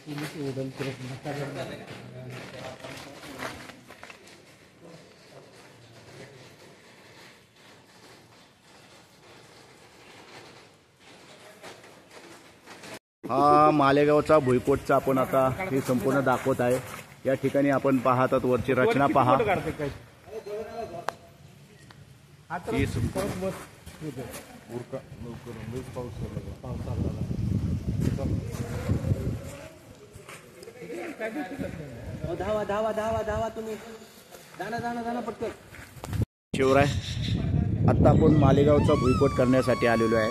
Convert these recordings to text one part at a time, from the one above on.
हा मालेगावचा भुईकोटचा आपण आता हे संपूर्ण दाखवत आहे। या ठिकाणी आपण पाहत आहात वरची रचना पहा। धावा धावा धावा धावा तुम्ही जाणं जाणं जाणं पटकन। शिवराय, आता आपण मालेगावचा भुईकोट करण्यासाठी आलेलो आहे।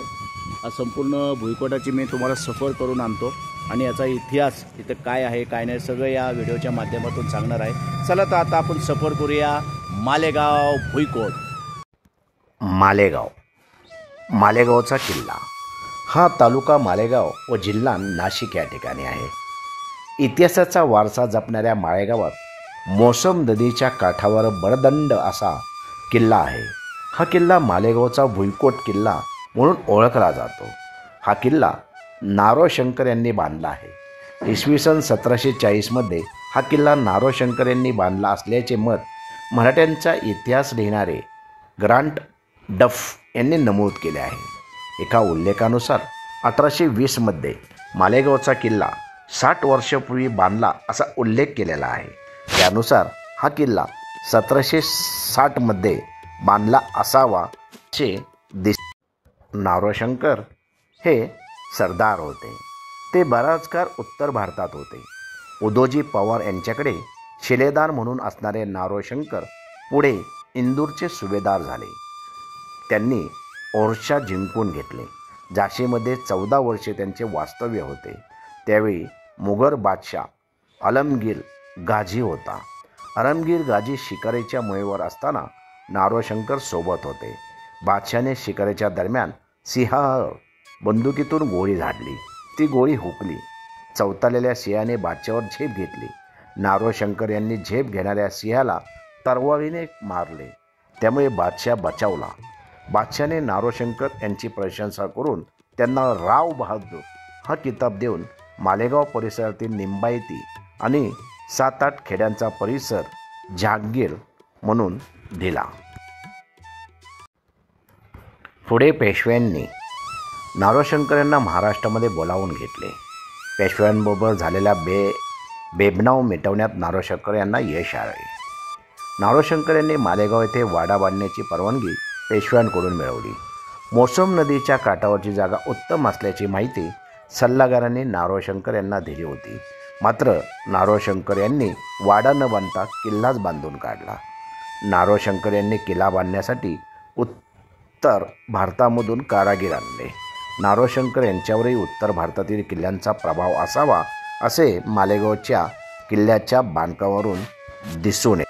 हा संपूर्ण भुईकोटाची मी तुम्हाला सफर करून आणतो आणि याचा इतिहास इथे काय आहे काय नाही सगळं या व्हिडिओच्या माध्यमातून सांगणार आहे। चला तर आता आपण सफर करूया मालेगाव भुईकोट। मालेगावचा किल्ला हा तालुका मालेगाव व जिल्हा नाशिक या ठिकाणी आहे। इतिहासाचा वारसा जपणाऱ्या माळेगावात मोसम नदीच्या काठावर बडदंड असा किल्ला आहे। हा किल्ला मालेगावचा भुईकोट किल्ला म्हणून ओळखला जातो। हा किल्ला नारोशंकर यांनी बांधला आहे। इसवी सन 1740 हा किल्ला नारोशंकर यांनी बांधला असल्याचे मत मराठ्यांचा इतिहास लिहिणारे ग्रांट डफ यांनी नमूद केले आहे। एका उल्लेखानुसार 1820 मालेगावचा किल्ला 60 वर्षापूर्वी बांधला असा उल्लेख केलेला आहे। त्यानुसार हा किल्ला 1760 बांधला असावा असे दिसते। नारोशंकर हे सरदार होते। ते बराच काळ उत्तर भारतात होते। उदोजी पवार यांच्याकडे शिलेदार म्हणून असणारे नारोशंकर पुढे इंदूरचे सुभेदार झाले। त्यांनी ओरछा जिंकून घेतले। झाशीमध्ये 14 वर्षे त्यांचे वास्तव्य होते। त्यावेळी मुघल बादशाह आलमगीर गाझी होता। आलमगीर गाझी शिकारीच्या मोहीमेवर असताना नारोशंकर सोबत होते। बादशाने शिकारीच्या दरम्यान सिंहावर बंदुकीतून गोळी झाडली। ती गोळी हुकली। चवतालेल्या सिंहाने बादशावर झेप घेतली। नारोशंकर यांनी झेप घेणाऱ्या सिंहाला तलवारीने मारले। त्यामुळे बादशाह बचावला। बादशाने नारोशंकर यांची प्रशंसा करून त्यांना राव बहादूर हा किताब देऊन मालेगाव परिसरातील निंबायती आणि 7-8 खेड्यांचा परिसर जहागीर म्हणून दिला। पुढे पेशव्यांनी नारोशंकर यांना महाराष्ट्रामध्ये बोलावून घेतले। पेशव्यांबरोबर झालेला बेबनाव मिटवण्यात नारोशंकर यांना यश आले। नारोशंकर यांनी मालेगाव येथे वाडा बांधण्याची परवानगी पेशव्यांकडून मिळवली। मोसम नदीच्या काठावरची जागा उत्तम असल्याची माहिती सल्लागारांनी नारोशंकर यांना दिली होती। मात्र नारोशंकर यांनी वाडा न बांधता किल्लाच बांधून काढला। नारोशंकर यांनी किल्ला बांधण्यासाठी उत्तर भारतामधून कारागीर आणले। नारोशंकर यांच्यावरही उत्तर भारतातील किल्ल्यांचा प्रभाव असावा असे मालेगावच्या किल्ल्याच्या बांधकामावरून दिसून येते।